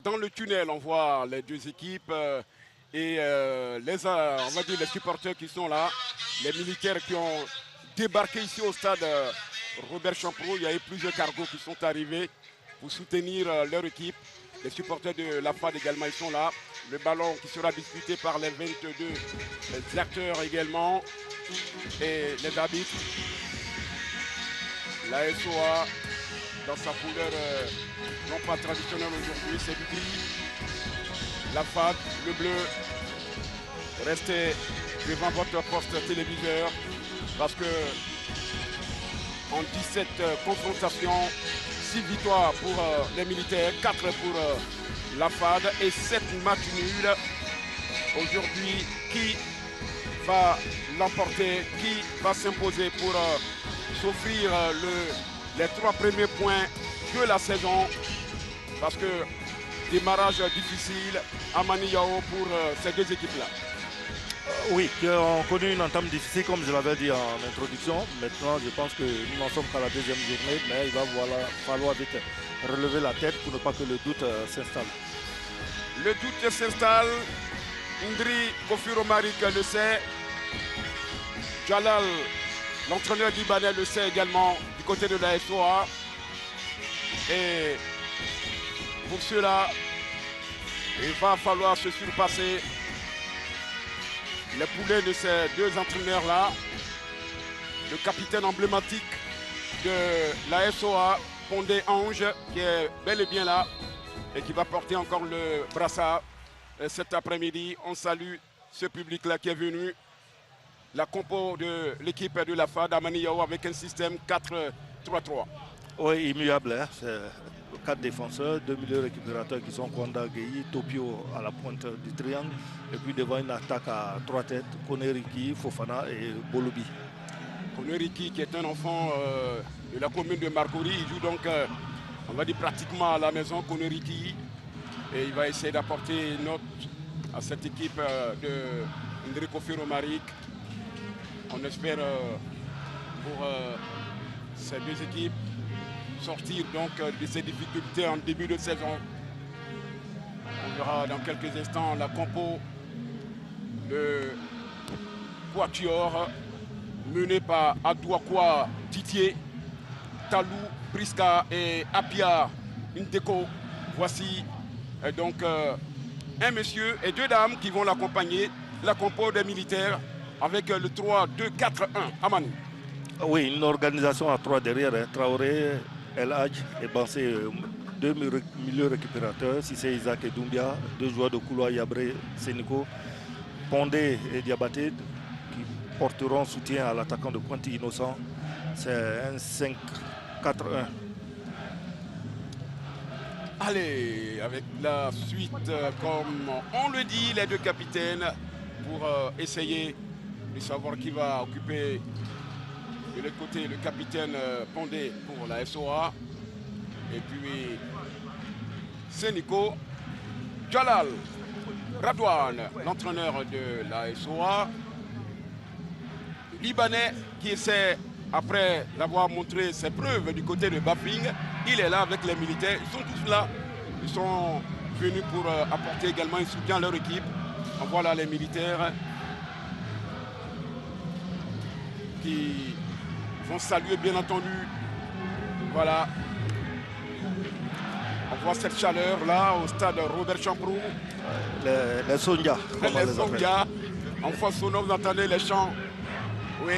Dans le tunnel, on voit les deux équipes on va dire les supporters qui sont là, les militaires qui ont débarqué ici au stade Robert Champrou. Il y a eu plusieurs cargos qui sont arrivés pour soutenir leur équipe. Les supporters de la FAD également, ils sont là. Le ballon qui sera disputé par les 22 acteurs également et les arbitres. La SOA dans sa couleur non pas traditionnelle aujourd'hui, c'est du gris. La FAD, le bleu. Restez devant votre poste téléviseur parce que en 17 confrontations, 6 victoires pour les militaires, 4 pour la FAD et 7 matchs nuls. Aujourd'hui, qui va l'emporter, qui va s'imposer pour s'offrir les 3 premiers points de la saison? Parce que démarrage difficile à Maniyao pour ces deux équipes-là. Oui, qui ont connu une entame difficile, comme je l'avais dit en introduction. Maintenant, je pense que nous n'en sommes qu'à la deuxième journée, mais il va falloir vite relever la tête pour ne pas que le doute s'installe. Le doute s'installe. Ndri Kofiromarik le sait. Jalal, l'entraîneur libanais, le sait également du côté de la SOA. Et pour cela, il va falloir se surpasser les poulets de ces deux entraîneurs-là. Le capitaine emblématique de la SOA, Pondé Ange, qui est bel et bien là et qui va porter encore le brassard cet après-midi. On salue ce public-là qui est venu. La compo de l'équipe de la FAD à Maniyao avec un système 4-3-3. Oui, immuable. Hein. C'est 4 défenseurs, 2 milieux récupérateurs qui sont Kwanda Gueye, Topio à la pointe du triangle. Et puis devant une attaque à 3 têtes, Koneriki, Fofana et Bolobi. Koneriki qui est un enfant de la commune de Marcory. Il joue donc, on va dire, pratiquement à la maison, Koneriki. Et il va essayer d'apporter une note à cette équipe de Ndriko Ferromarik. On espère pour ces deux équipes sortir donc de ces difficultés en début de saison. On verra dans quelques instants la compo de Quatuor menée par Adouakwa Titier, Talou, Briska et Apia Ndeko. Voici donc un monsieur et 2 dames qui vont l'accompagner, la compo des militaires avec le 3-2-4-1. Amanou. Oui, une organisation à 3 derrière, hein. Traoré, El Hadj et Bansé, 2 milieux récupérateurs, Sissé Isaac et Doumbia, 2 joueurs de couloir, Yabré, Sénico, Pondé et Diabaté, qui porteront soutien à l'attaquant de Pointe Innocent. C'est un 5-4-1. Allez, avec la suite, comme on le dit, les deux capitaines, pour essayer de savoir qui va occuper de l'autre côté le capitaine Pondé pour la SOA. Et puis Sénico, Jalal, Radouane, l'entraîneur de la SOA. Libanais qui essaie, après avoir montré ses preuves du côté de Bafing, il est là avec les militaires. Ils sont tous là. Ils sont venus pour apporter également un soutien à leur équipe. On voit là les militaires qui vont saluer bien entendu. Voilà. On voit cette chaleur là au stade Robert Champrou. Les Sondia, Les Sondia. En face sonore, vous entendez les chants. Oui.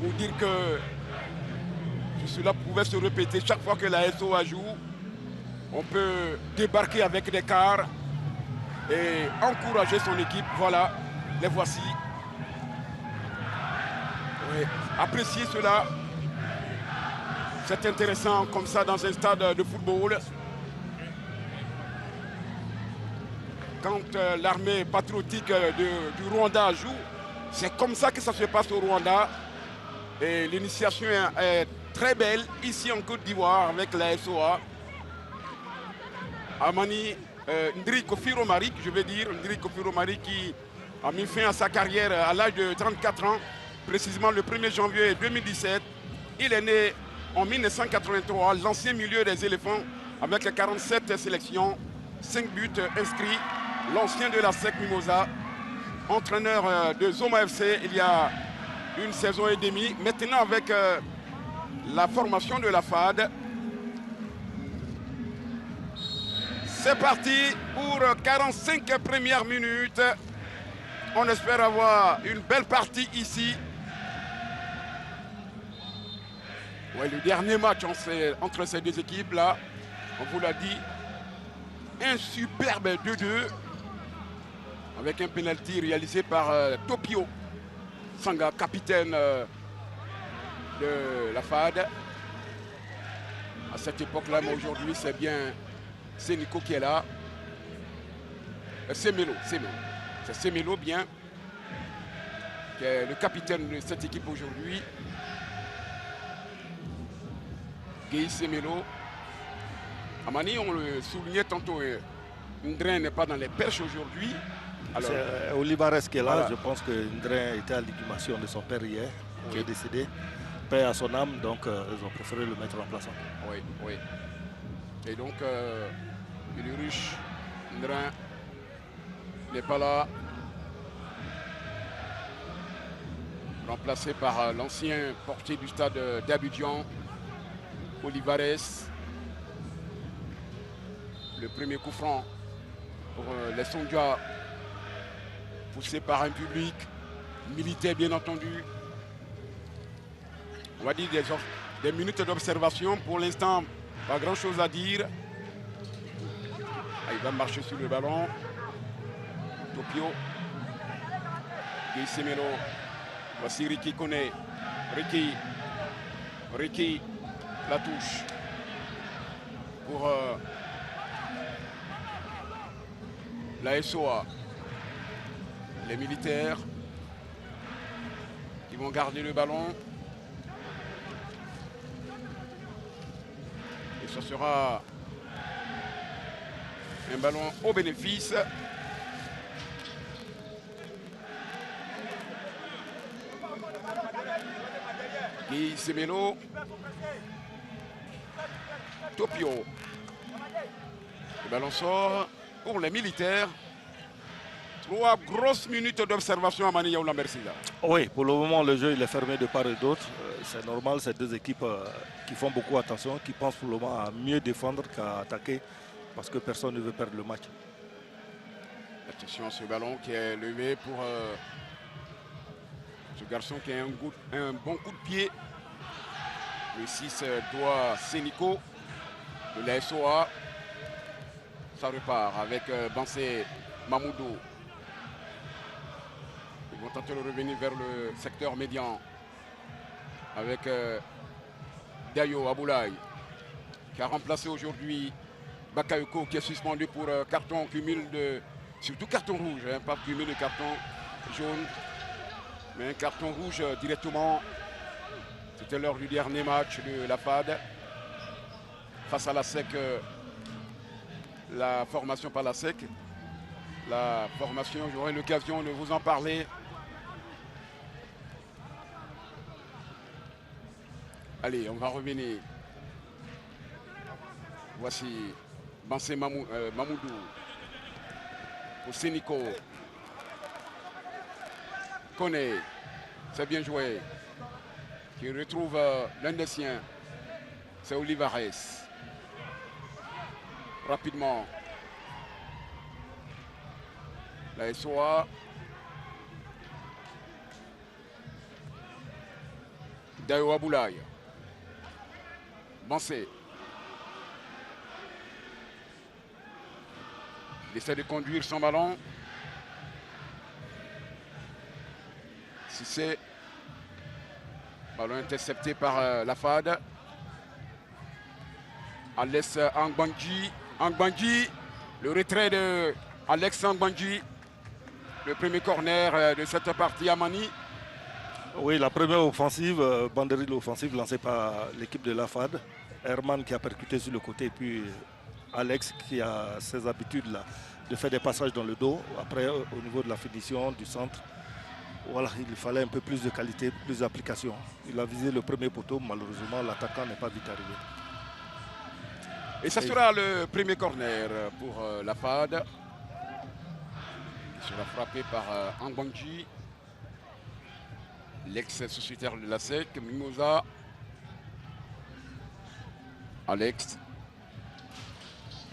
Pour dire que cela pouvait se répéter chaque fois que la SOA joue. On peut débarquer avec des cars et encourager son équipe. Voilà, les voici. Oui. Appréciez cela. C'est intéressant comme ça dans un stade de football. Quand l'armée patriotique du Rwanda joue, c'est comme ça que ça se passe au Rwanda. Et l'initiation est très belle ici en Côte d'Ivoire avec la SOA. Amani Ndri Kofiromarik, je veux dire, Ndri Kofiromarik qui a mis fin à sa carrière à l'âge de 34 ans, précisément le 1er janvier 2017. Il est né en 1983, l'ancien milieu des éléphants avec 47 sélections. 5 buts inscrits. L'ancien de la SEC Mimosa, entraîneur de Zoma FC il y a une saison et demie. Maintenant avec la formation de la FAD. C'est parti pour 45 premières minutes. On espère avoir une belle partie ici. Ouais, le dernier match entre ces deux équipes-là, on vous l'a dit, un superbe 2-2 avec un penalty réalisé par Topio Sanga, capitaine de la FAD. À cette époque-là, mais aujourd'hui, c'est bien Sénico qui est là. C'est Semelo bien, qui est le capitaine de cette équipe aujourd'hui. Guy Semelo. Amani, on le soulignait tantôt, Ndrin n'est pas dans les perches aujourd'hui. C'est Olivares qui est là. Voilà. Je pense que Ndrin était à l'inhumation de son père hier, qui est décédé. Paix à son âme, donc ils ont préféré le mettre en place. Oui, oui. Et donc, le riche Ndrin n'est pas là. Remplacé par l'ancien portier du stade d'Abidjan, Olivares. Le premier coup franc pour les Sondia, poussé par un public militaire bien entendu. On va dire des minutes d'observation. Pour l'instant, pas grand chose à dire. Il va marcher sur le ballon. Topio. Guy Semelo. Voici Ricky Kone. Ricky. La touche. Pour la SOA. Les militaires qui vont garder le ballon. Et ce sera un ballon au bénéfice Guy Semelo. Topio. Le ballon sort pour les militaires. 3 grosses minutes d'observation à Mani Lambersida. Oui, pour le moment, le jeu il est fermé de part et d'autre. C'est normal, c'est deux équipes qui font beaucoup attention, qui pensent pour le moment à mieux défendre qu'à attaquer, parce que personne ne veut perdre le match. Attention à ce ballon qui est levé pour ce garçon qui a un bon coup de pied. Le 6 doit Sénico de la SOA. Ça repart avec Bansé Mamoudou. Ils vont tenter de revenir vers le secteur médian avec Dayo Aboulaye qui a remplacé aujourd'hui Bakayoko qui est suspendu pour carton cumul de... Surtout carton rouge, hein, pas cumul de carton jaune, mais un carton rouge directement. C'était lors du dernier match de la FAD face à la SEC, la formation par la SEC. La formation, j'aurai l'occasion de vous en parler. Allez, on va revenir. Voici Bansé Mamoudou pour Sénico. Kone, c'est bien joué. Qui retrouve l'un des siens, c'est Olivares. Rapidement. La SOA. Dayo Aboulaye. Bansé. Il essaie de conduire son ballon. Si c'est ballon intercepté par la FAD. Alex Angbanji. Le retrait de Alex Angbanji. Le premier corner de cette partie à Mani. Oui, la première offensive, banderille offensive lancée par l'équipe de la FAD. Herman qui a percuté sur le côté, puis Alex qui a ses habitudes là de faire des passages dans le dos. Après, au niveau de la finition du centre, voilà, il fallait un peu plus de qualité, plus d'application. Il a visé le premier poteau, malheureusement l'attaquant n'est pas vite arrivé. Et ça sera le premier corner pour la FAD. Il sera frappé par Angbanji, l'ex-sociétaire de la SEC, Mimosa. Alex.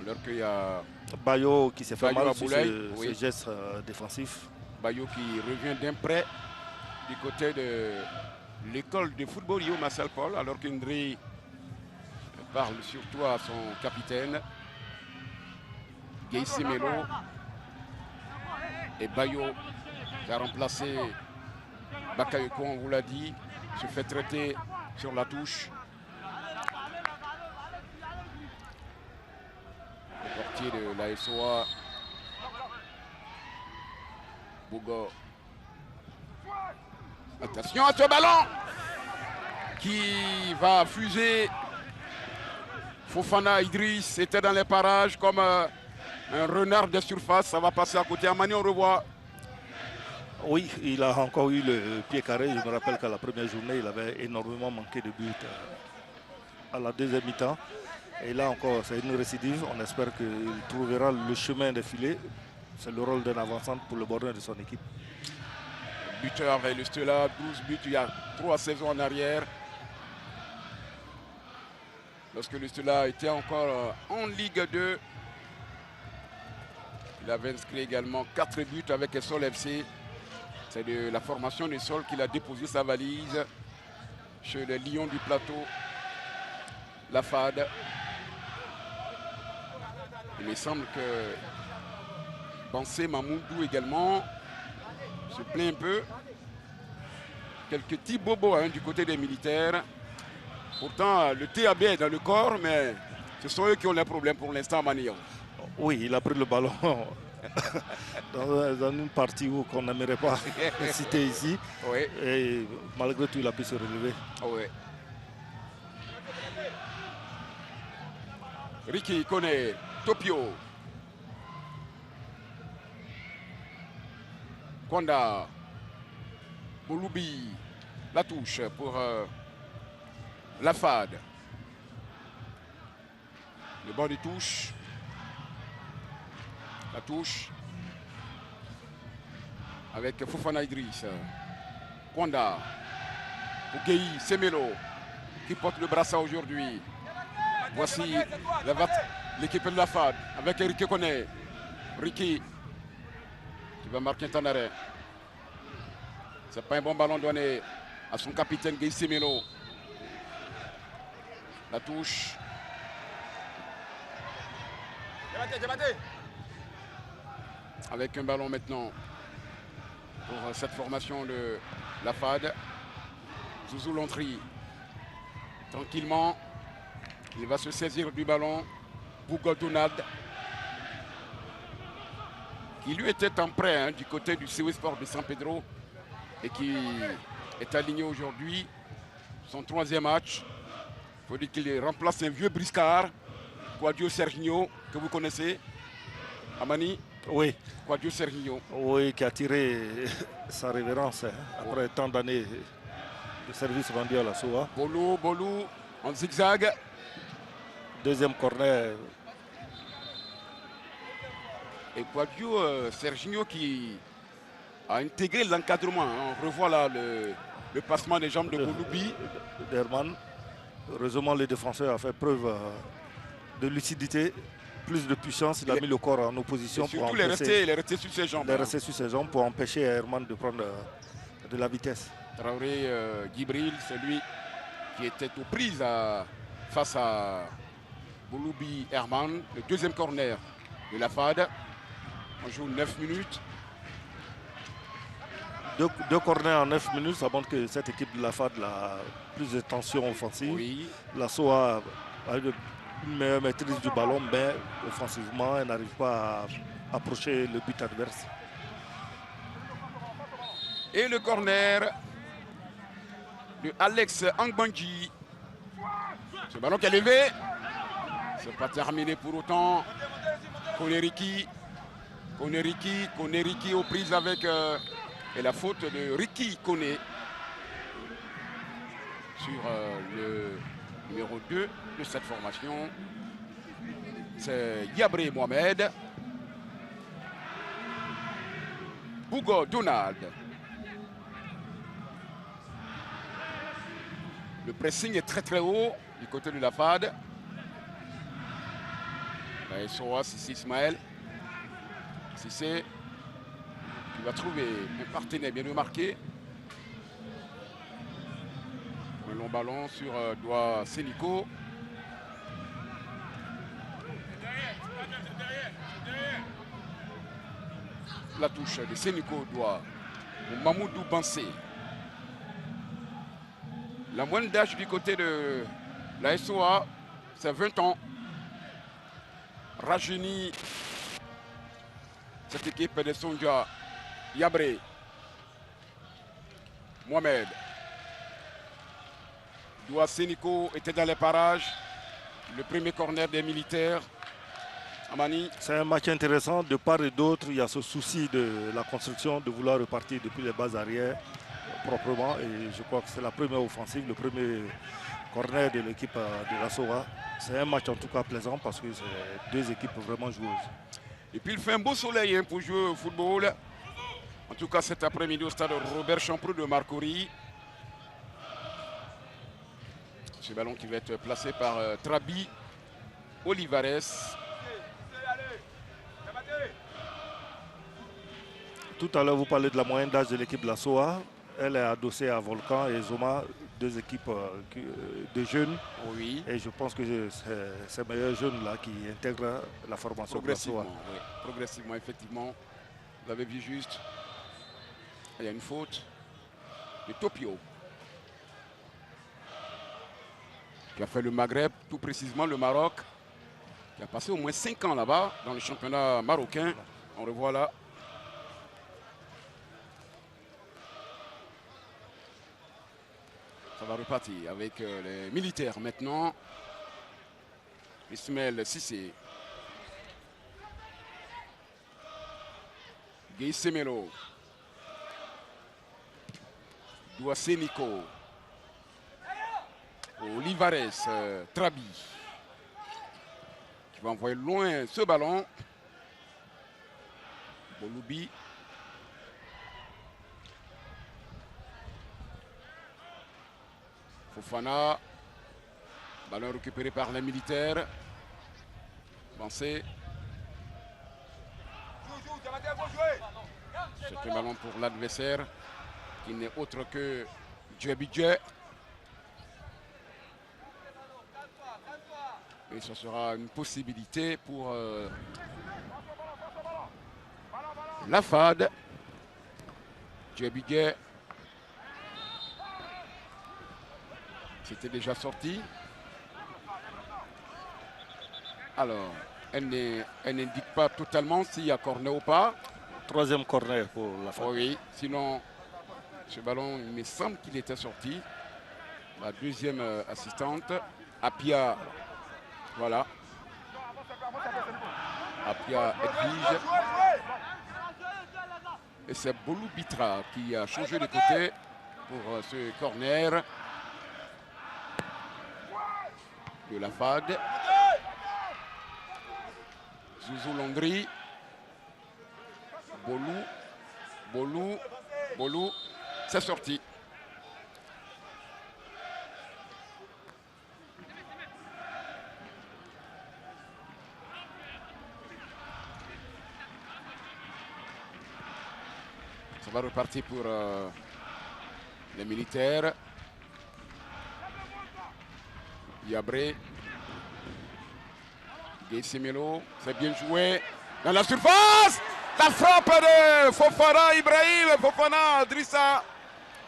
Alors qu'il y a Bayo qui s'est fait mal sur oui. ce geste défensif. Bayo qui revient d'un prêt du côté de l'école de football Yo Marcel Paul, alors qu'Indri parle surtout à son capitaine, Gaïssi Melo. Et Bayo qui a remplacé Bakayoko, on vous l'a dit, se fait traiter sur la touche. Le portier de la SOA, Bougo. Attention à ce ballon qui va fuser. Fofana Idriss était dans les parages comme un renard de surface. Ça va passer à côté. Amani, on revoit. Oui, il a encore eu le pied carré. Je me rappelle qu'à la première journée, il avait énormément manqué de buts à la deuxième mi-temps. Et là encore, c'est une récidive. On espère qu'il trouvera le chemin de filer. C'est le rôle d'un avançant pour le bordel de son équipe. Buteur et le Stella, 12 buts il y a 3 saisons en arrière. Lorsque le Stella était encore en Ligue 2. Il avait inscrit également 4 buts avec Sol FC. C'est de la formation de Sol qu'il a déposé sa valise chez les Lions du Plateau, la FAD. Il me semble que Bansé Mamoudou également se plaint un peu. Quelques petits bobos du côté des militaires. Pourtant, le TAB est dans le corps, mais ce sont eux qui ont les problèmes pour l'instant à Manillon. Oui, il a pris le ballon dans une partie où qu'on n'aimerait pas citer ici. Oui. Et malgré tout, il a pu se relever. Oui. Ricky connaît Topio. Kwanda. Bouloubi. La touche pour la FAD. Le bord de touche. La touche. Avec Fofana Idriss. Kwanda. Pour Gueye Semelo. Qui porte le brassard aujourd'hui. Voici l'équipe de la FAD. Avec Ricky Kone. Ricky. Qui va marquer un temps d'arrêt. C'est pas un bon ballon donné à son capitaine Gueye Semelo. La touche. Avec un ballon maintenant pour cette formation de la FAD. Zouzou Lontry. Tranquillement. Il va se saisir du ballon. Bougo Donald. Qui lui était en prêt du côté du CW Sport de San Pedro. Et qui est aligné aujourd'hui. Son 3e match. Il faut dire qu'il remplace un vieux briscard. Quadio Serginho, que vous connaissez. Amani. Oui. Quadio Serginho. Oui, qui a tiré sa révérence après tant d'années de service rendu à la SOA. Bolou, en zigzag. Deuxième corner. Et Quadio Serginho qui a intégré l'encadrement. On revoit là le passement des jambes de Bouloubi. Derman. Heureusement, le défenseur a fait preuve de lucidité, plus de puissance. Il a mis le corps en opposition. Surtout pour empêcher, il est resté sur ses jambes. Il est resté sur ses jambes pour empêcher Herman de prendre de la vitesse. Traoré Gibril, celui qui était aux prises face à Bouloubi Herman. Le deuxième corner de la FAD. On joue 9 minutes. Deux corners en 9 minutes, ça montre que cette équipe de la FAD a plus de tension offensive. Oui. La SOA a une meilleure maîtrise du ballon, mais offensivement, elle n'arrive pas à approcher le but adverse. Et le corner de Alex Angbanji. Ce ballon qui est levé. C'est pas terminé pour autant. Koneriki aux prises avec et la faute de Ricky Kone sur le numéro 2 de cette formation. c'est Yabré Mohamed. Bougo Donald. Le pressing est très haut du côté de la FAD. Soa, Sissé Ismaël. Sissé qui va trouver un partenaire bien remarqué. Un long ballon sur doigt Sénico. La touche de Sénico doit pour Mamoudou Bansé. La moyenne d'âge du côté de la SOA, c'est 20 ans. Rajeuni cette équipe de Sonja Yabré. Mohamed. Doua Sénico était dans les parages. Le premier corner des militaires. Amani. C'est un match intéressant. De part et d'autre, il y a ce souci de la construction, de vouloir repartir depuis les bases arrière proprement. Et je crois que c'est la première offensive, le premier corner de l'équipe de la SOA. C'est un match en tout cas plaisant parce que c'est deux équipes vraiment joueuses. Et puis il fait un beau soleil pour jouer au football. En tout cas cet après-midi au stade Robert Champrou de Marcory. Ce ballon qui va être placé par Trabi Olivares. Tout à l'heure, vous parlez de la moyenne d'âge de l'équipe de la SOA. Elle est adossée à Volcan et Zoma, deux équipes de jeunes. Oui. Et je pense que c'est ces meilleurs jeunes-là qui intègrent la formation de la SOA. Oui. Progressivement, effectivement. Vous avez vu juste. Il y a une faute de Topio. Qui a fait le Maghreb, tout précisément le Maroc. Qui a passé au moins 5 ans là-bas dans le championnat marocain. On revoit là. Ça va repartir avec les militaires maintenant. Ismaël Sissé. Guy Semelo. Doua Sénico. Olivares Trabi. Qui va envoyer loin ce ballon. Boloubi. Fofana. Ballon récupéré par les militaires. Bansé. C'est un ballon pour l'adversaire qui n'est autre que Djebidje. Et ce sera une possibilité pour la FAD. Djebidje. C'était déjà sorti. Alors, elle n'indique pas totalement s'il y a corner ou pas. Troisième corner pour la FAD. Oui, sinon, ce ballon, il me semble qu'il était sorti. La deuxième assistante, Apia, voilà. Apia Edwige. Et c'est Bolou Bitra qui a changé de côté pour ce corner de la FAD. Zouzou Londri. Bolou, c'est sorti. Ça va repartir pour les militaires. Yabré. Guy Semelo, c'est bien joué. Dans la surface, la frappe de Fofana, Ibrahim, Fofana, Drissa.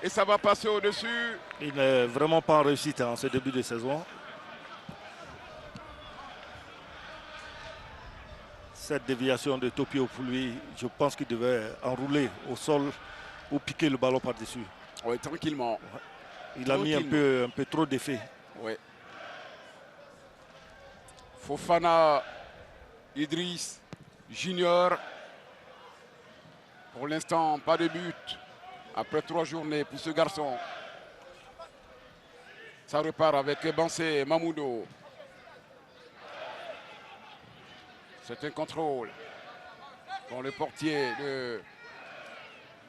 Et ça va passer au-dessus. Il n'est vraiment pas en réussite en ce début de saison. Cette déviation de Topio pour lui, je pense qu'il devait enrouler au sol ou piquer le ballon par-dessus. Oui, tranquillement. Il a mis un peu trop d'effet. Oui. Fofana, Idriss, Junior. Pour l'instant, pas de but. Après 3 journées pour ce garçon. Ça repart avec Bansé, Mamoudou. C'est un contrôle. Bon, le portier de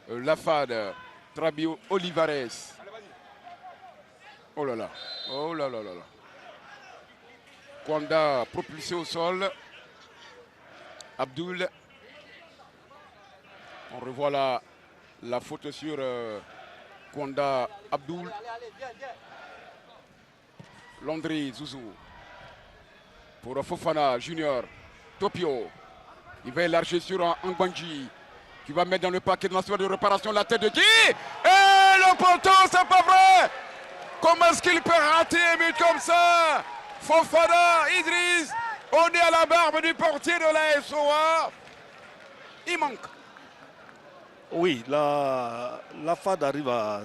l'AFAD, Trabio Olivares. Oh là là. Oh là là là là. Kwanda propulsé au sol. Abdul. On revoit la faute sur Kwanda Abdul. Landry Zouzou. Pour Fofana Junior. Topio. Il va élargir sur Ngbanji. Qui va mettre dans le paquet de national de réparation la tête de qui? Et le poteau, c'est pas vrai! Comment est-ce qu'il peut rater un but comme ça? Fofana, Idriss, on est à la barbe du portier de la SOA. Il manque. Oui, la FAD arrive à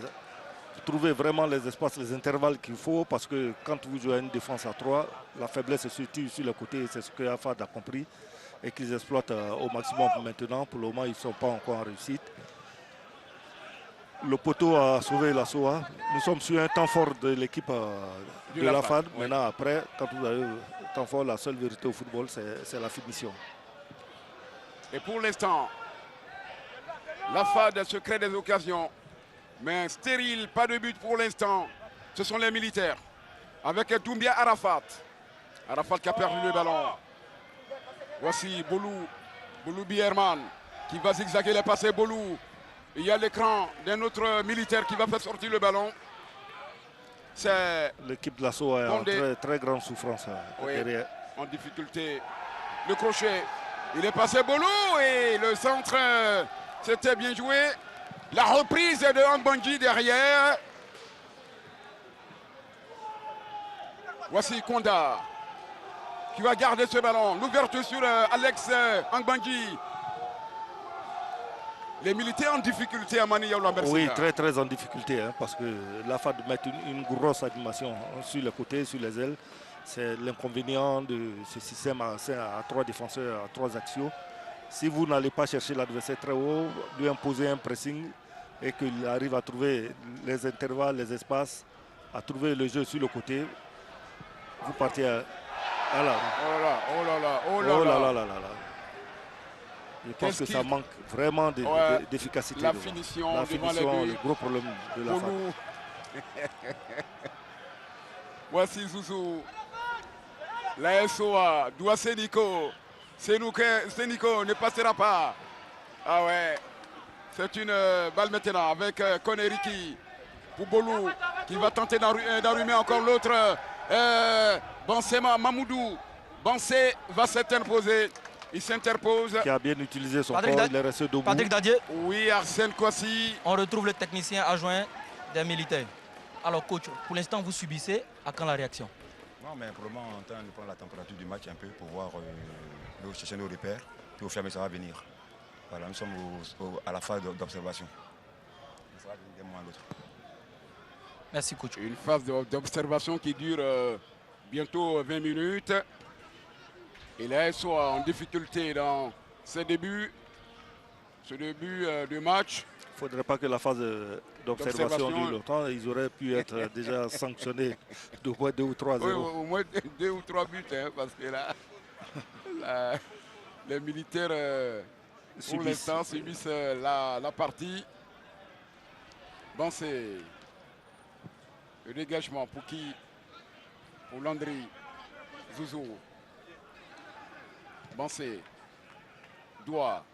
trouver vraiment les espaces, les intervalles qu'il faut, parce que quand vous jouez une défense à 3, la faiblesse se situe sur le côté, c'est ce que la FAD a compris et qu'ils exploitent au maximum maintenant. Pour le moment, ils ne sont pas encore en réussite. Le poteau a sauvé la SOA. Nous sommes sur un temps fort de l'équipe de la FAD. Oui. Maintenant, après, quand vous avez un temps fort, la seule vérité au football, c'est la finition. Et pour l'instant, la FAD se crée des occasions. Mais stérile, pas de but pour l'instant. Ce sont les militaires. Avec Doumbia Arafat. Arafat qui a perdu le ballon. Voici Boulou Bierman qui va zigzaguer les passés. Boulou. Il y a l'écran d'un autre militaire qui va faire sortir le ballon. C'est l'équipe de la SOA est en très, très grande souffrance derrière. En difficulté. Le crochet. Il est passé Boulou et le centre, c'était bien joué. La reprise de Ngbanji derrière. Voici Konda qui va garder ce ballon. L'ouverture sur Alex Ngbanji. Les militaires en difficulté à Maniaou Lambertine. Oui, très très en difficulté, hein, parce que la FAD met une grosse animation sur les côtés, sur les ailes. C'est l'inconvénient de ce système à 3 défenseurs, à 3 axiaux. Si vous n'allez pas chercher l'adversaire très haut, lui imposer un pressing et qu'il arrive à trouver les intervalles, les espaces, à trouver le jeu sur le côté, vous partez à... Voilà. Oh là là, oh là là, oh là Oh là. là là là là là. Je pense que ça manque vraiment d'efficacité. La finition, la finition, le gros problème de la FAD. Voici Zouzou. La SOA doit Sénico. Sénico ne passera pas. Ah ouais. C'est une balle maintenant avec Koneriki. Pour Bolou qui va tenter d'enrhumer encore l'autre. Bansema Mamoudou. Bansé va s'interposer. Il s'interpose. Qui a bien utilisé son corps, il est resté debout. Patrick Dadier. Oui, Arsène Kouassi. On retrouve le technicien adjoint des militaires. Alors coach, pour l'instant vous subissez, à quand la réaction? Non, mais pour le moment, on est en train de prendre la température du match un peu pour voir, chercher nos repères, puis au fur et à mesure ça va venir. Voilà, nous sommes à la phase d'observation. Ça va venir d'un moment à l'autre. Merci coach. Une phase d'observation qui dure bientôt 20 minutes. Et la SOA en difficulté dans ce début de match. Il ne faudrait pas que la phase d'observation dure longtemps. Ils auraient pu être déjà sanctionnés d'au moins 2 ou 3-0. Oui, au moins 2 ou 3 buts, hein, parce que là, les militaires, pour l'instant, subissent la partie. Bon, c'est le dégagement pour qui? Pour Landry, Zouzou. Bansé, Doua,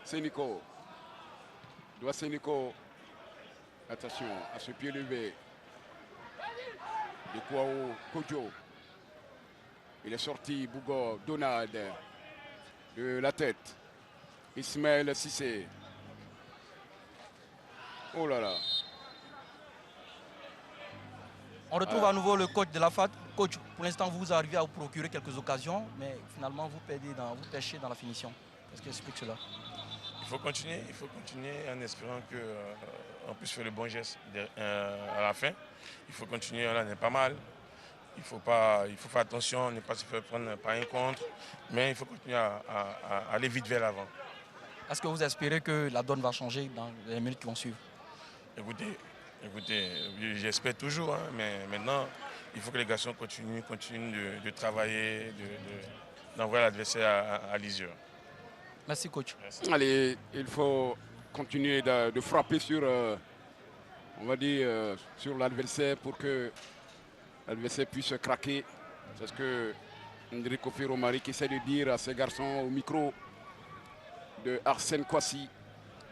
Sénico. Doua Sénico. Attention à ce pied levé. De Kouao Kodjo. Il est sorti, Bougo, Donald. De la tête. Ismaël Sissé. Oh là là. On retrouve à nouveau le coach de la FAD. Coach, pour l'instant, vous arrivez à vous procurer quelques occasions, mais finalement, vous pêchez dans la finition. Qu'est-ce qui explique cela? Il faut continuer en espérant qu'on puisse faire le bon geste à la fin. Il faut continuer, là, on est pas mal. Il faut faire attention, ne pas se faire prendre par un contre, mais il faut continuer à aller vite vers l'avant. Est-ce que vous espérez que la donne va changer dans les minutes qui vont suivre? Écoutez, j'espère toujours, hein, mais maintenant, il faut que les garçons continuent de travailler, d'envoyer l'adversaire à l'usure. Merci coach. Merci. Allez, il faut continuer de frapper sur, on va dire, sur l'adversaire pour que l'adversaire puisse craquer. C'est ce que Enrico Ferromari qui essaie de dire à ces garçons au micro de Arsène Kouassi.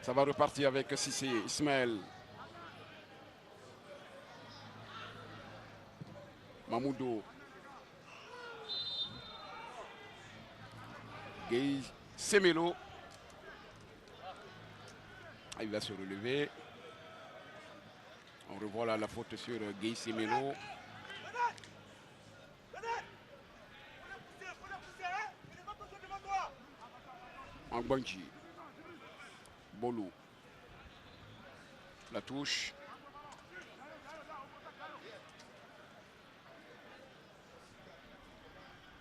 Ça va repartir avec Cissé, Ismaël. Mamoudou. Gueye Semelo. Il va se relever. On revoit là la faute sur Gueye Semelo. Angbanji. Bolo. La touche.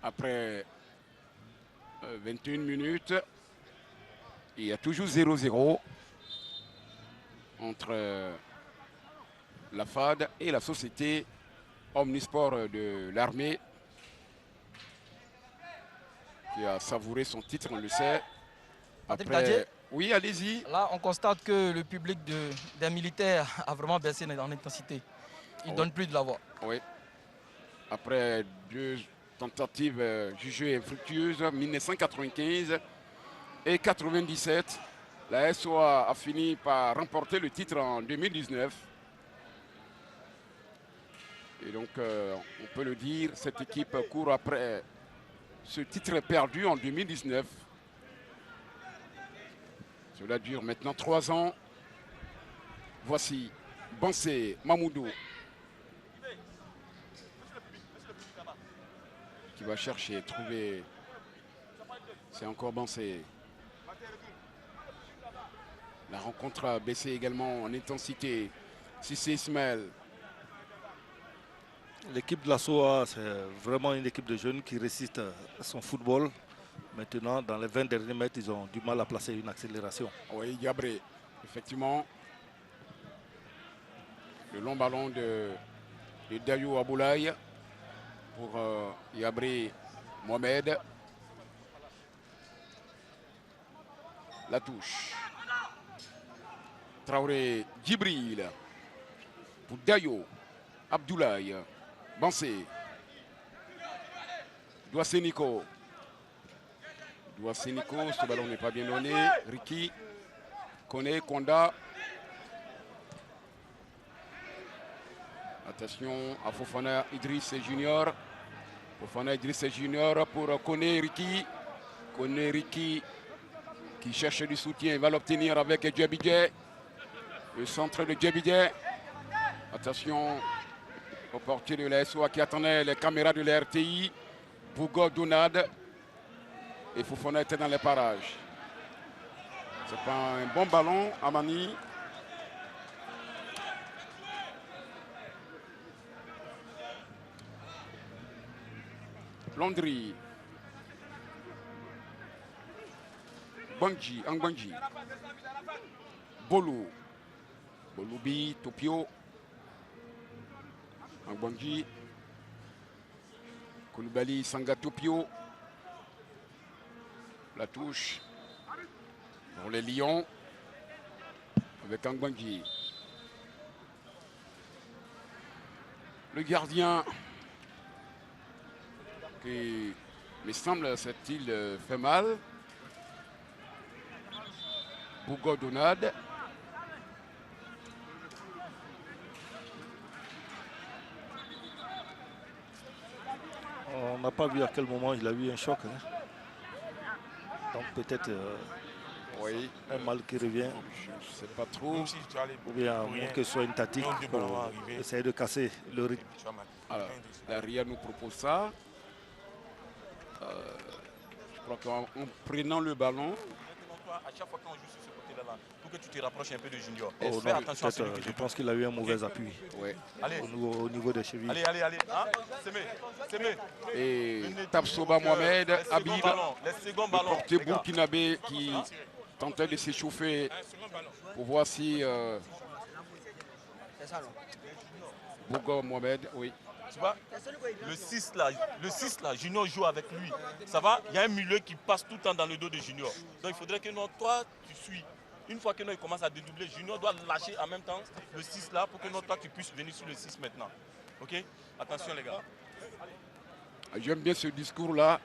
Après 21 minutes, il y a toujours 0-0 entre la FAD et la société Omnisport de l'armée qui a savouré son titre, on le sait. Patrick Après... Dadje. Oui, allez-y. Là, on constate que le public des militaires a vraiment baissé en intensité. Il ne donne plus de la voix. Oui. Après 2 tentatives jugées infructueuses, 1995 et 97, la SOA a fini par remporter le titre en 2019. Et donc, on peut le dire, cette équipe court après ce titre perdu en 2019. Cela dure maintenant 3 ans. Voici Bansé Mamoudou qui va chercher, trouver. C'est encore Bansé. La rencontre a baissé également en intensité. Cissé Ismaël. L'équipe de la SOA, c'est vraiment une équipe de jeunes qui résiste à son football. Maintenant, dans les 20 derniers mètres, ils ont du mal à placer une accélération. Oui, Gabré, effectivement. Le long ballon de Dayo Aboulaye pour Yabré Mohamed. La touche. Traoré Djibril pour Dayo Abdoulaye. Bansé. Douassénico. Douassénico, ce ballon n'est pas bien donné. Ricky. Kone, Konda. Attention à Fofana Idriss Junior. Fofana Idriss Junior pour Kone Ricky. Kone Ricky qui cherche du soutien. Il va l'obtenir avec Djabidje. Le centre de Djabidje. Attention au portier de la SOA qui attendait les caméras de la RTI. Bougo Donad. Et Fofana était dans les parages. C'est pas un bon ballon, Amani. Londri. Banji, Angbanji. Bolu. Bolubi, Topio. Angbanji. Koulibaly, Sanga Topio. La touche pour les Lions avec Angbanji. Le gardien qui, me semble, s'est-il fait mal. Bougo Donad. On n'a pas vu à quel moment il a eu un choc. Hein. Donc peut-être Oui. un mal qui revient. Je ne sais pas trop. Même si tu as les Ou bien moins que ce soit une tactique Non, du ballon pour arrivé. essayer de casser le rythme. tu vas marquer. Alors, la RIA nous propose ça. Je crois qu'en prenant le ballon, Maintenant, toi, à chaque fois qu'on joue sur ce côté-là, pour que tu te rapproches un peu de Junior, Oh, fais non, attention à celui peut-être, qui je te pense qu'il a eu un mauvais appui ouais. Allez, au niveau des chevilles. allez. Hein? Semé. Et Tapsoba Mohamed, Habib, Les seconds le ballons. portier burkinabé qui tentait de s'échauffer pour voir si Bougo Mohamed, oui. Tu vois, le 6 là, Junior joue avec lui. Ça va? Il y a un milieu qui passe tout le temps dans le dos de Junior. Donc il faudrait que non, toi, tu suis. Une fois que non, il commence à dédoubler, Junior doit lâcher en même temps le 6 là pour que non, toi, tu puisses venir sur le 6 maintenant. Ok? Attention les gars. J'aime bien ce discours-là.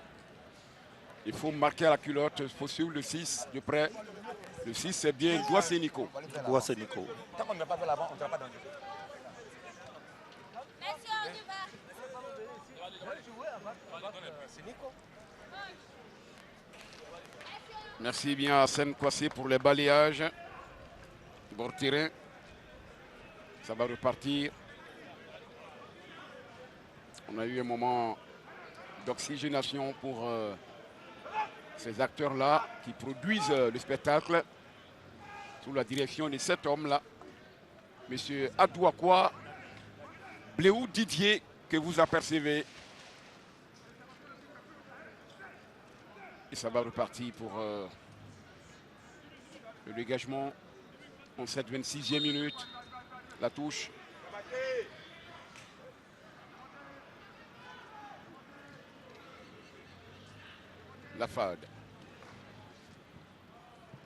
Il faut marquer à la culotte, il faut suivre le 6 de près. Le 6, c'est bien Douassé Nico. Douassé Nico. Tant qu'on ne va pas vers l'avant, on ne va pas dans le jeu. Merci bien à Sen Kwasi pour les balayages. Bord terrain. Ça va repartir. On a eu un moment d'oxygénation pour ces acteurs-là qui produisent le spectacle sous la direction de cet homme-là. Monsieur Adouakwa, Bléou Didier, que vous apercevez. Et ça va repartir pour le dégagement en cette 26e minute. La touche. La Fade.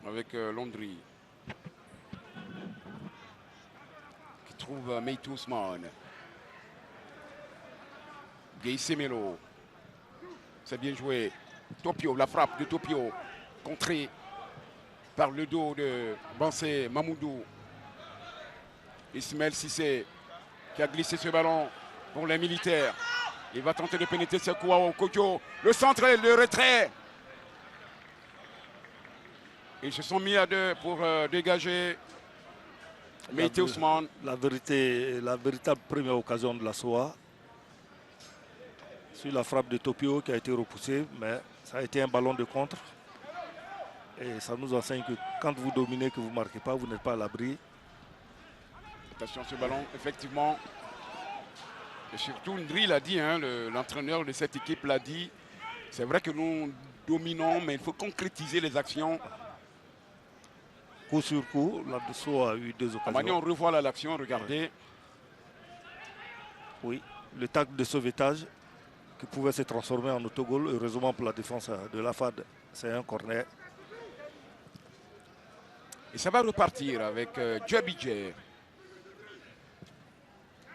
Avec Londry. Qui trouve Meïtou Ousmane. Gay Semelo. C'est bien joué. Topio, la frappe de Topio, contrée par le dos de Bansé Mamoudou. Ismaël Sissé qui a glissé ce ballon pour les militaires. Il va tenter de pénétrer ce coup au Kodjo. Le centre et le retrait. Ils se sont mis à deux pour dégager Meïté Ousmane. La véritable première occasion de la SOA. Sur la frappe de Topio qui a été repoussée, mais ça a été un ballon de contre. Et ça nous enseigne que quand vous dominez, que vous ne marquez pas, vous n'êtes pas à l'abri. Attention ce ballon, effectivement. Et surtout, Ndri l'a dit, hein, l'entraîneur de cette équipe l'a dit. C'est vrai que nous dominons, mais il faut concrétiser les actions. Coup sur coup, la Dessau a eu deux occasions. On revoit l'action, regardez. Oui, le tacle de sauvetage qui pouvait se transformer en autogol. Heureusement pour la défense de la FAD, c'est un corner. Et ça va repartir avec Djabidje.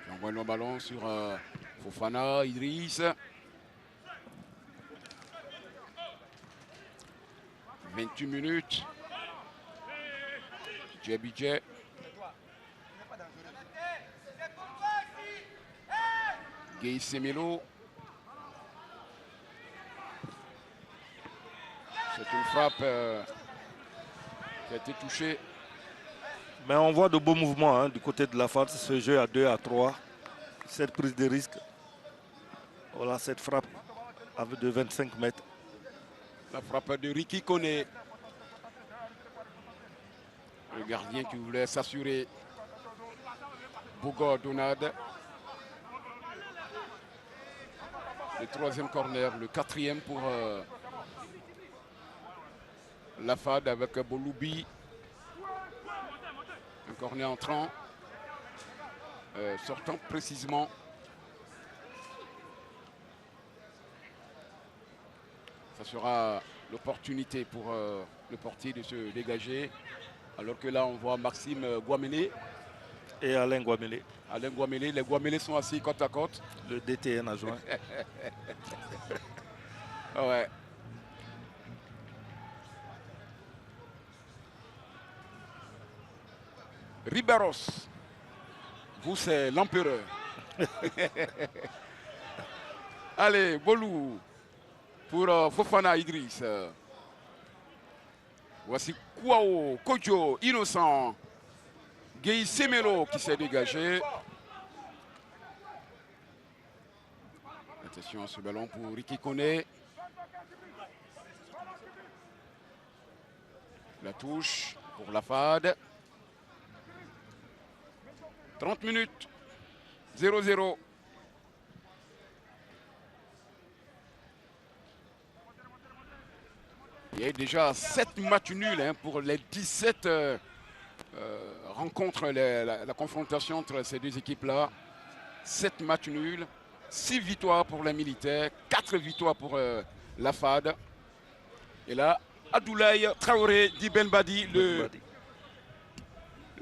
J'envoie le ballon sur Fofana, Idriss. 28 minutes. Djabidje. Gay Semelo. C'est une frappe qui a été touchée. Mais on voit de beaux mouvements du côté de la FAD, ce jeu à 2 à 3. Cette prise de risque. Voilà cette frappe avec de 25 mètres. La frappe de Ricky Kone. Le gardien qui voulait s'assurer. Bougor Donade. Le troisième corner, le quatrième pour la FAD avec Boloubi. Un corner entrant. Sortant précisément. Ça sera l'opportunité pour le portier de se dégager. Alors que là, on voit Maxime Guamélé. Et Alain Guamélé. Alain Guamélé. Les Guamélé sont assis côte à côte. Le DTN adjoint. Ouais. Riberos. Vous, c'est l'empereur. Allez, Bolou. Pour Fofana Idriss. Voici Kouao, Kodjo, Innocent. Gay Semelo qui s'est dégagé. Attention à ce ballon pour Ricky Kone. La touche pour la FAD. 30 minutes. 0-0. Il y a déjà 7 matchs nuls pour les 17 rencontres, la confrontation entre ces deux équipes-là. 7 matchs nuls. 6 victoires pour les militaires, 4 victoires pour la FAD. Et là, Abdoulaye Traoré d'Ibelbadi, le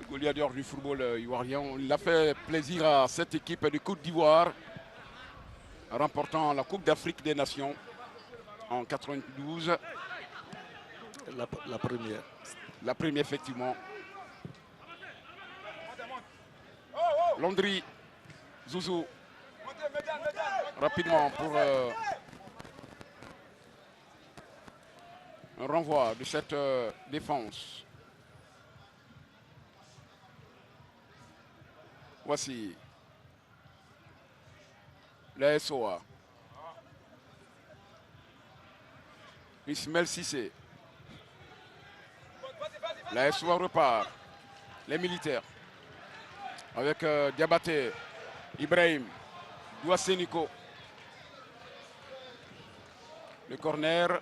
goleador du football ivoirien. Il a fait plaisir à cette équipe de Côte d'Ivoire, remportant la Coupe d'Afrique des Nations en 92. La première. La première, effectivement. Landry, Zouzou, rapidement pour un renvoi de cette défense. Voici la SOA. Ismaël Cissé. La SOA repart. Les militaires. Avec Diabaté, Ibrahim, Douassénico. Le corner.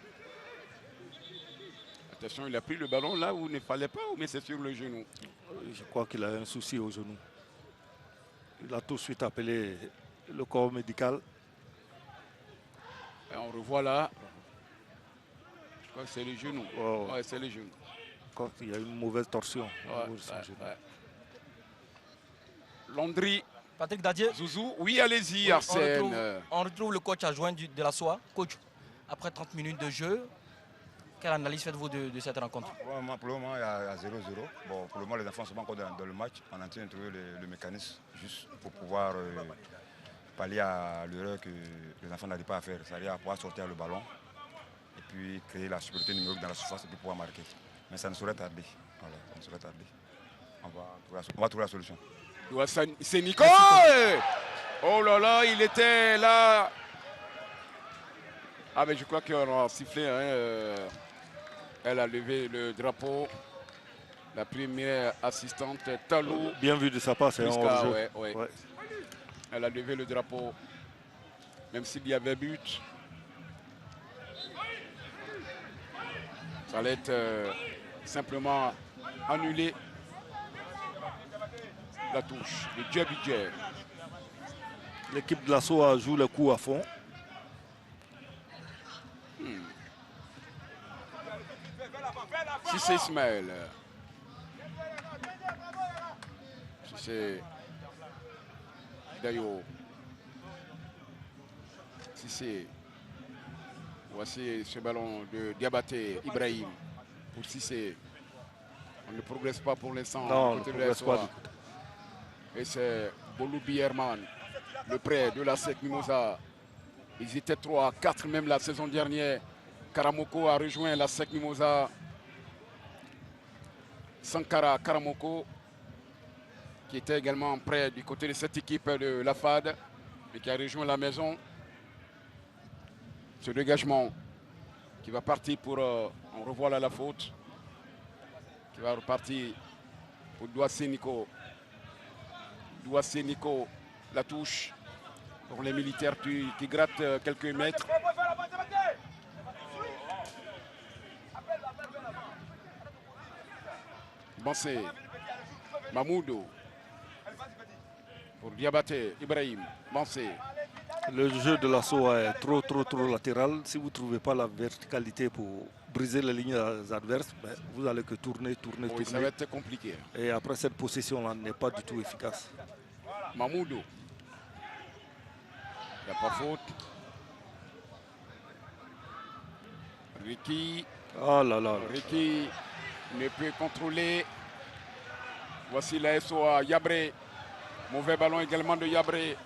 Attention, il a pris le ballon là où il ne fallait pas, mais c'est sur le genou. Je crois qu'il a un souci au genou. Il a tout de suite appelé le corps médical. Et on revoit là. Je crois que c'est le genou. Oh. Ouais, c'est le genou. Il y a une mauvaise torsion. Ouais. Landry, Patrick Dadier. Zouzou, oui, allez-y, Arsène. On retrouve le coach adjoint de la SOA. Coach, après 30 minutes de jeu, quelle analyse faites-vous de cette rencontre? Pour le moment, il y a 0-0. Bon, pour le moment, les enfants sont encore dans le match. On est en train de trouver le mécanisme juste pour pouvoir pallier à l'erreur que les enfants n'arrivent pas à faire. C'est-à-dire à pouvoir sortir le ballon et puis créer la supériorité numérique dans la surface et puis pouvoir marquer. Mais ça ne saurait tarder. Voilà, ça ne saurait tarder. On va trouver la solution. C'est Nico. Oh là là, il était là. Ah mais je crois qu'on a sifflé. Hein, elle a levé le drapeau. La première assistante, Talou. Bien vu de sa part, c'est un hors-jeu. Ouais. Elle a levé le drapeau. Même s'il y avait but. Ça allait être simplement annulé. La touche, le jab. L'équipe de la SOA joue le coup à fond. Si c'est Ismaël. Si c'est Dayo. Si c'est. Voici ce ballon de Diabaté, Ibrahim. Pour Cissé. On ne progresse pas pour l'instant. Non, on ne progresse pas. Et c'est Boloubi Herman, le prêt de la SEC Mimosa. Ils étaient 3, 4 même la saison dernière. Karamoko a rejoint la SEC Mimosa. Sankara Karamoko, qui était également prêt du côté de cette équipe de la FAD, et qui a rejoint la maison. Ce dégagement qui va partir pour, on revoit là la faute, qui va repartir pour Douassénico. Douassénico, la touche pour les militaires qui grattent quelques mètres. Bansé, Mamoudou, pour Diabaté, Ibrahim, Bansé. Le jeu de la SOA est trop latéral. Si vous ne trouvez pas la verticalité pour briser les lignes adverses, ben, vous allez que tourner. Oui, ça va être compliqué. Et après, cette possession-là n'est pas du tout efficace. Mamoudou. Il n'y a pas faute. Ricky. Oh là là. Ricky ne peut contrôler. Voici la SOA, Yabré. Mauvais ballon également de Yabré.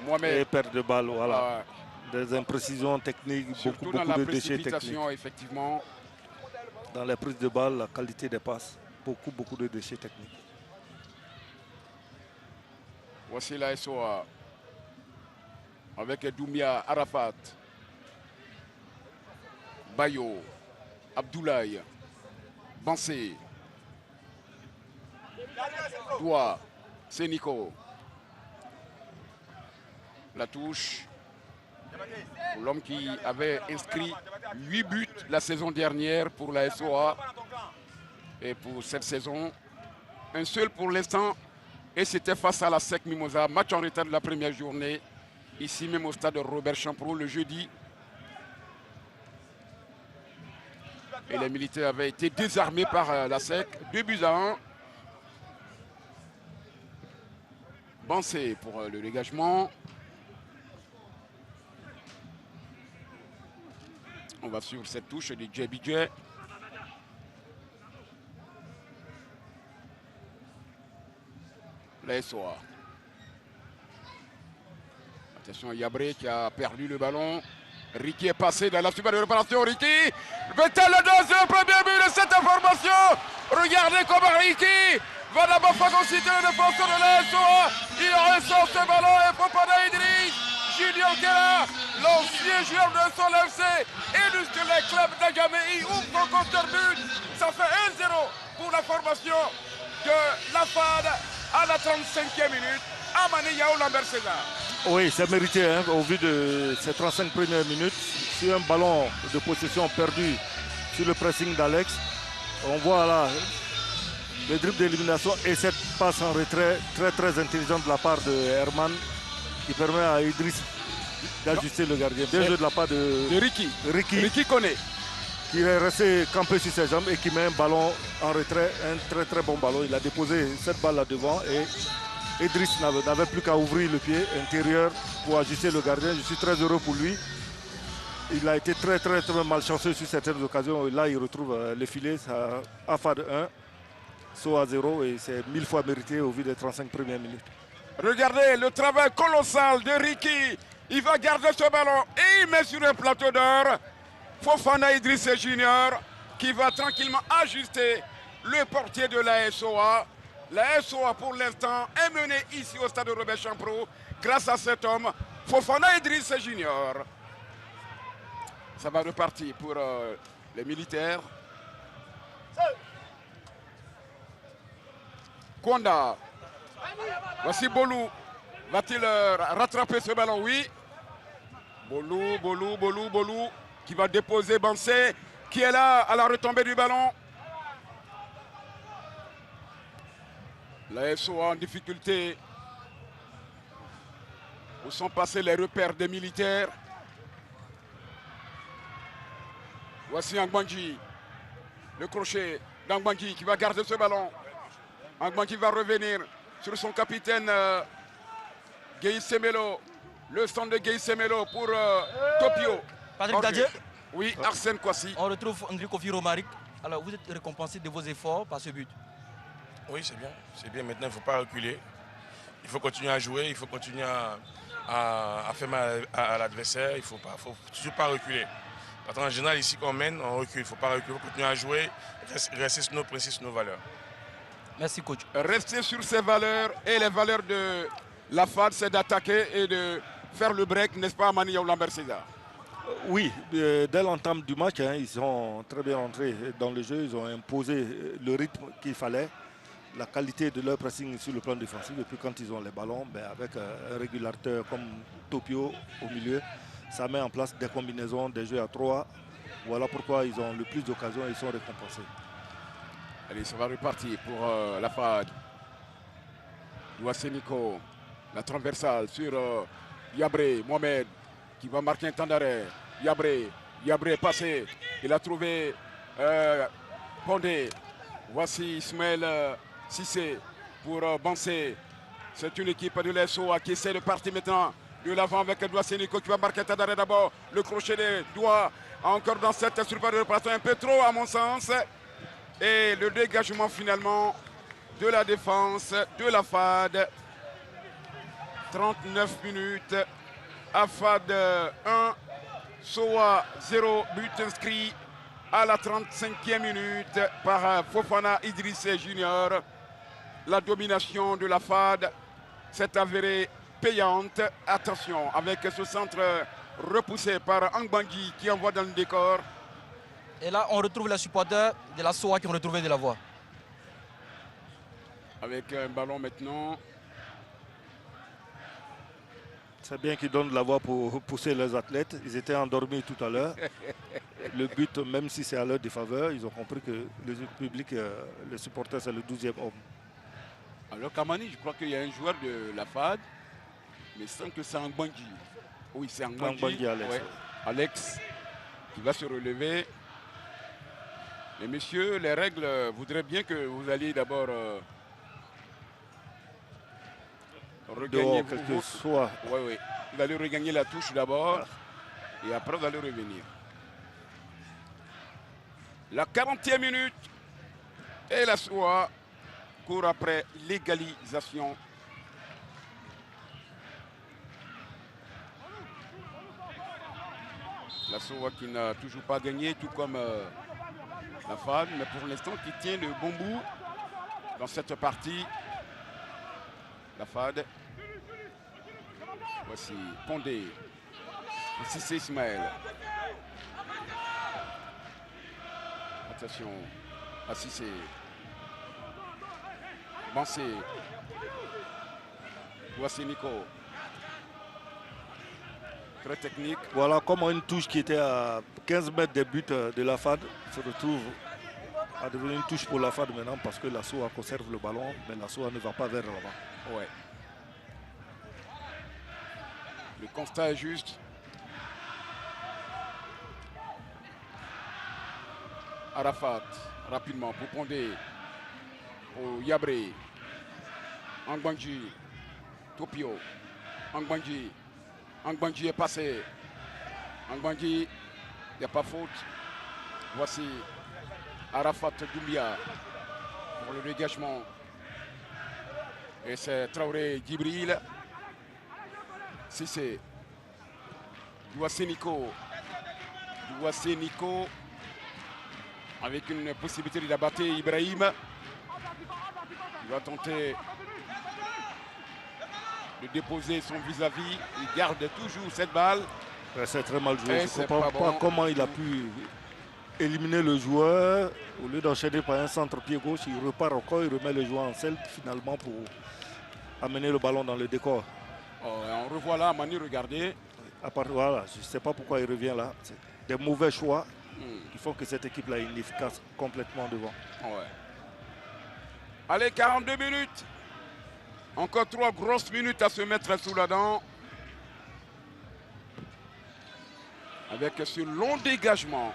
Mohamed. Et perte de balle, voilà. Des imprécisions techniques, beaucoup de déchets techniques. Effectivement. Dans les prises de balle, la qualité des passes, beaucoup de déchets techniques. Voici la SOA. Avec Doumbia, Arafat. Bayo. Abdoulaye. Bansé. Doua. Sénico. La touche pour l'homme qui avait inscrit 8 buts la saison dernière pour la SOA. Et pour cette saison, un seul pour l'instant. Et c'était face à la SEC Mimosa. Match en retard de la première journée. ici même au stade Robert Champrou le jeudi. Et les militaires avaient été désarmés par la SEC. 2-1. Bansé pour le dégagement. On va suivre cette touche de JBJ. La SOA. Attention, Yabré qui a perdu le ballon. Ricky est passé dans la super réparation. Ricky Vettel le deuxième premier but de cette information. Regardez comment Ricky va d'abord phagocyter le défenseur de la SOA. Il ressort ce ballon et Fofana Idriss Junior qui est là, l'ancien joueur de son FC, illustre les clubs d'Adjamé, ouvre son compteur but. Ça fait 1-0 pour la formation de la FAD à la 35e minute. Amani Yao Lambert César. Oui, c'est mérité hein, au vu de ces 35 premières minutes. Sur un ballon de possession perdu sur le pressing d'Alex. On voit là le dribble d'élimination et cette passe en retrait très intelligente de la part de Herman qui permet à Idriss d'ajuster le gardien. Bien joué de la part de Ricky connaît. Qui est resté campé sur ses jambes et qui met un ballon en retrait, un très bon ballon. Il a déposé cette balle là devant et Idriss n'avait plus qu'à ouvrir le pied intérieur pour ajuster le gardien. Je suis très heureux pour lui. Il a été très malchanceux sur certaines occasions. Et là, il retrouve le filet à FAD 1, SOA 0 et c'est 1000 fois mérité au vu des 35 premières minutes. Regardez le travail colossal de Ricky. Il va garder ce ballon et il met sur un plateau d'or Fofana Idriss Junior qui va tranquillement ajuster le portier de la SOA. La SOA pour l'instant est menée ici au stade de Robert Champrou grâce à cet homme, Fofana Idriss Junior. Ça va repartir pour les militaires. Konda. Voici Bolou. Va-t-il rattraper ce ballon? Oui. Bolou qui va déposer Bansé qui est là à la retombée du ballon. La SOA en difficulté. Où sont passés les repères des militaires? Voici Angbanji. Le crochet d'Angbanji qui va garder ce ballon. Angbanji va revenir sur son capitaine Gueye Semelo. Le stand de Gueye Semelo pour Topio. Patrick Dadier. Oui, Arsène Kwasi. On retrouve André Kofi Romaric. Alors vous êtes récompensé de vos efforts par ce but. Oui, c'est bien. C'est bien. Maintenant, il ne faut pas reculer. Il faut continuer à jouer. Il faut continuer à faire mal à l'adversaire. Il ne faut toujours pas reculer. Parce qu'en général, ici, quand on mène, on recule. Il ne faut pas reculer. Il faut continuer à jouer. Rester sur nos principes, sur nos valeurs. Merci, coach. Rester sur ses valeurs et les valeurs de la FAD, c'est d'attaquer et de faire le break, n'est-ce pas, Mani Lambert César? Oui, dès l'entame du match, hein, ils sont très bien entrés dans le jeu. Ils ont imposé le rythme qu'il fallait, la qualité de leur pressing sur le plan défensif. Et puis quand ils ont les ballons, avec un régulateur comme Topio au milieu, ça met en place des combinaisons, des jeux à 3. Voilà pourquoi ils ont le plus d'occasions et ils sont récompensés. Allez, ça va repartir pour la FAD. Douasseniko, la transversale sur Yabré, Mohamed, qui va marquer un temps d'arrêt. Yabré est passé, il a trouvé Pondé. Voici Ismaël Sissé pour Bansé. C'est une équipe de l'SOA qui essaie de partir maintenant de l'avant avec Douasseniko qui va marquer un temps d'arrêt d'abord. Le crochet des doigts encore dans cette surface de réparation, un peu trop à mon sens. Et le dégagement finalement de la défense de la FAD. 39 minutes. AFAD 1, SOA 0, but inscrit à la 35e minute par Fofana Idriss Junior. La domination de la FAD s'est avérée payante. Attention, avec ce centre repoussé par Angbanji qui envoie dans le décor. Et là, on retrouve les supporters de la SOA qui ont retrouvé de la voix. Avec un ballon maintenant. C'est bien qu'ils donnent de la voix pour pousser leurs athlètes. Ils étaient endormis tout à l'heure. Le but, même si c'est à leur défaveur, ils ont compris que le public, les supporters, c'est le 12e homme. Alors Kamani, je crois qu'il y a un joueur de la FAD Mais sans que c'est Angbandji. Oui, c'est Angbandji, Alex. Ouais. Alex qui va se relever. Mais messieurs, les règles voudraient bien que vous alliez d'abord regagner quelque soit. Oui, oui. Vous allez regagner la touche d'abord et après vous allez revenir. La 40e minute et la SOA court après l'égalisation. La SOA qui n'a toujours pas gagné, tout comme la FAD, mais pour l'instant qui tient le bon bout dans cette partie. La FAD. Voici Pondé. Ici c'est Ismaël. Attention. Assissé. Bansé. Voici Nico. Très technique. Voilà comment une touche qui était à 15 mètres des buts de la FAD se retrouve à devenir une touche pour la FAD maintenant parce que la SOA conserve le ballon, mais la SOA ne va pas vers l'avant. Ouais. Le constat est juste. Arafat, rapidement pour Pondé. Pour Yabré. Angbandji. Topio. Angbandji. Angbandji est passé. Angbandji, il n'y a pas faute. Voici Arafat Doumbia pour le dégagement. Et c'est Traoré Djibril. Sissé. Douassé Nico. Douassé Nico. Avec une possibilité d'abattre Ibrahim. Il va tenter de déposer son vis-à-vis. Il garde toujours cette balle. C'est très mal joué. Et je ne comprends pas comment il a pu éliminer le joueur. Au lieu d'enchaîner par un centre pied gauche, il repart encore, il remet le joueur en selle finalement pour amener le ballon dans le décor. On revoit là Mani, regardez. Voilà, je ne sais pas pourquoi il revient là. C'est des mauvais choix qui font que cette équipe-là est inefficace complètement devant. Ouais. Allez, 42 minutes. Encore 3 grosses minutes à se mettre sous la dent. Avec ce long dégagement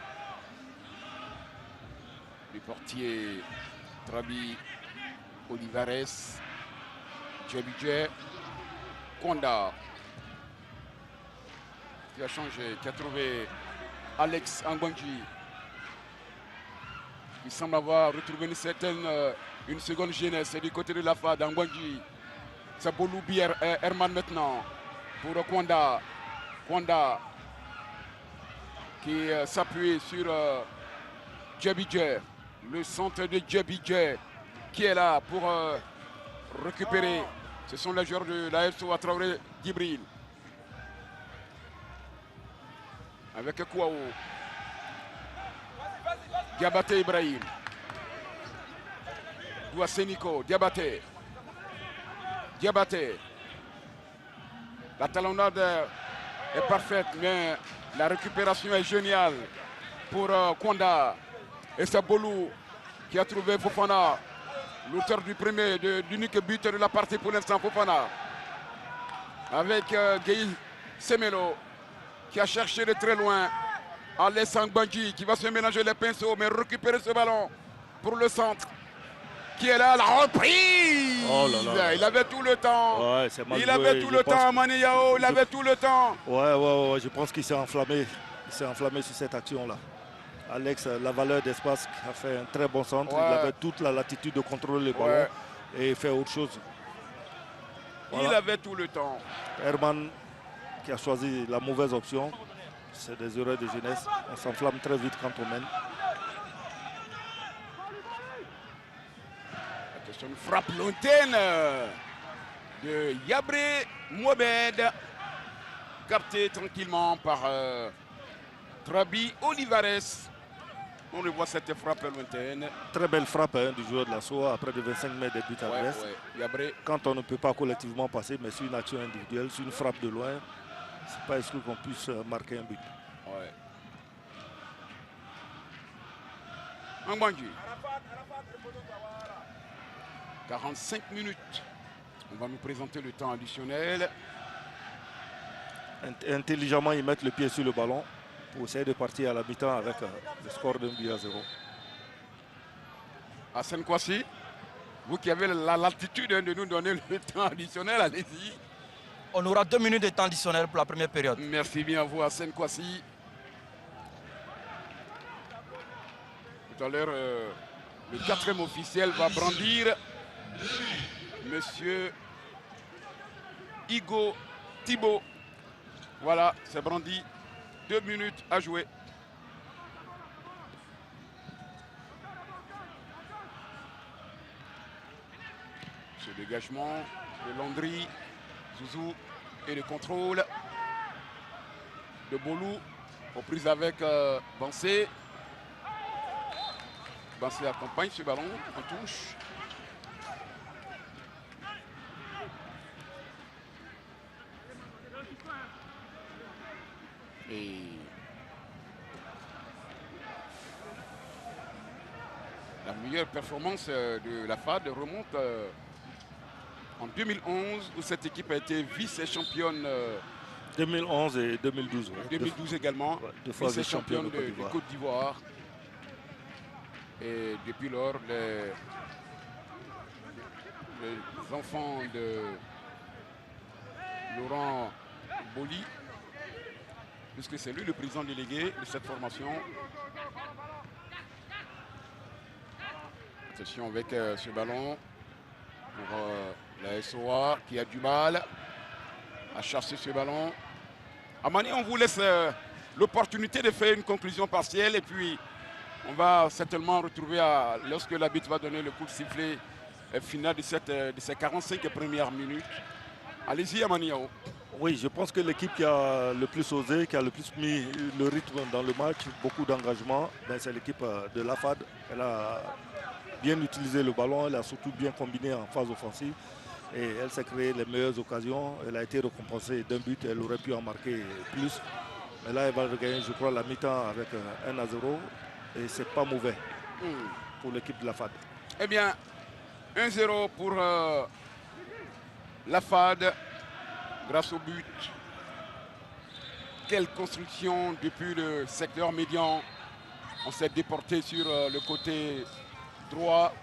du portier Trabi Olivares, Djebidje, Konda qui a changé, qui a trouvé Alex Angbandji qui semble avoir retrouvé une seconde jeunesse du côté de la FAD. Angbandji, c'est Boloubi Herman maintenant pour Konda. Konda qui s'appuie sur Djebidje, le centre de Djebidje qui est là pour récupérer. Ce sont les joueurs de la SOA Traoré Djibril. Avec Kouaou. Diabaté Ibrahim. Douassé Nico. Diabaté. Diabaté. La talonnade est parfaite, mais la récupération est géniale pour Konda. Et c'est Bolou qui a trouvé Fofana, l'auteur du premier, d'unique but de la partie pour l'instant, Fofana. Avec Gueye Semelo qui a cherché de très loin. Alex Angbandji qui va se mélanger les pinceaux, mais récupérer ce ballon pour le centre. Qui est là, la reprise. Oh là là. Il avait tout le temps. Ouais, c'est mal il joué. avait tout le temps, Maniao, il avait tout le temps. Ouais, je pense qu'il s'est enflammé. Il s'est enflammé sur cette action-là. Alex, la valeur d'espace, a fait un très bon centre. Ouais. Il avait toute la latitude de contrôler le ballon et faire autre chose. Voilà. Il avait tout le temps. Herman qui a choisi la mauvaise option. C'est des erreurs de jeunesse. On s'enflamme très vite quand on mène. Attention, une frappe lointaine de Yabré Mohamed. Capté tranquillement par Trabi Olivares. On le voit cette frappe lointaine. Très belle frappe du joueur de la SOA après de 25 mètres des buts adverses. Yabré. Quand on ne peut pas collectivement passer, mais sur une action individuelle, sur une frappe de loin, c'est pas exclu qu'on puisse marquer un but. Ouais. Angbandji. 45 minutes. On va nous présenter le temps additionnel. intelligemment ils mettent le pied sur le ballon pour essayer de partir à la mi-temps avec le score de 1-0. Hassan Kouassi, vous qui avez la latitude de nous donner le temps additionnel, allez-y. On aura 2 minutes de temps additionnel pour la première période. Merci bien à vous, Hassan Kouassi. Tout à l'heure, le 4e officiel va brandir Monsieur Igo Thibault. Voilà, c'est brandi. 2 minutes à jouer. Ce dégagement de Landry, Zouzou et le contrôle de Bolou aux prises avec Bansé. Bansé accompagne ce ballon en touche. Et la meilleure performance de la FAD remonte en 2011 où cette équipe a été vice-championne. 2011 et 2012. Ouais. 2012 également, deux fois vice-championne vice-championne de Côte d'Ivoire. Et depuis lors, les enfants de Laurent Boli, puisque c'est lui le président délégué de cette formation. Attention avec ce ballon pour la SOA qui a du mal à chasser ce ballon. Amani, on vous laisse l'opportunité de faire une conclusion partielle et puis on va certainement retrouver lorsque l'arbitre va donner le coup de sifflet final de ces 45 premières minutes. Allez-y, Amani. Oui, je pense que l'équipe qui a le plus osé, qui a le plus mis le rythme dans le match, beaucoup d'engagement, ben c'est l'équipe de la FAD. Elle a bien utilisé le ballon, elle a surtout bien combiné en phase offensive et elle s'est créé les meilleures occasions. Elle a été récompensée d'un but, elle aurait pu en marquer plus. Mais là, elle va regagner, je crois, la mi-temps avec 1-0 et c'est pas mauvais pour l'équipe de la FAD. Eh bien, 1-0 pour la FAD grâce au but. Quelle construction depuis le secteur médian. On s'est déporté sur le côté droit.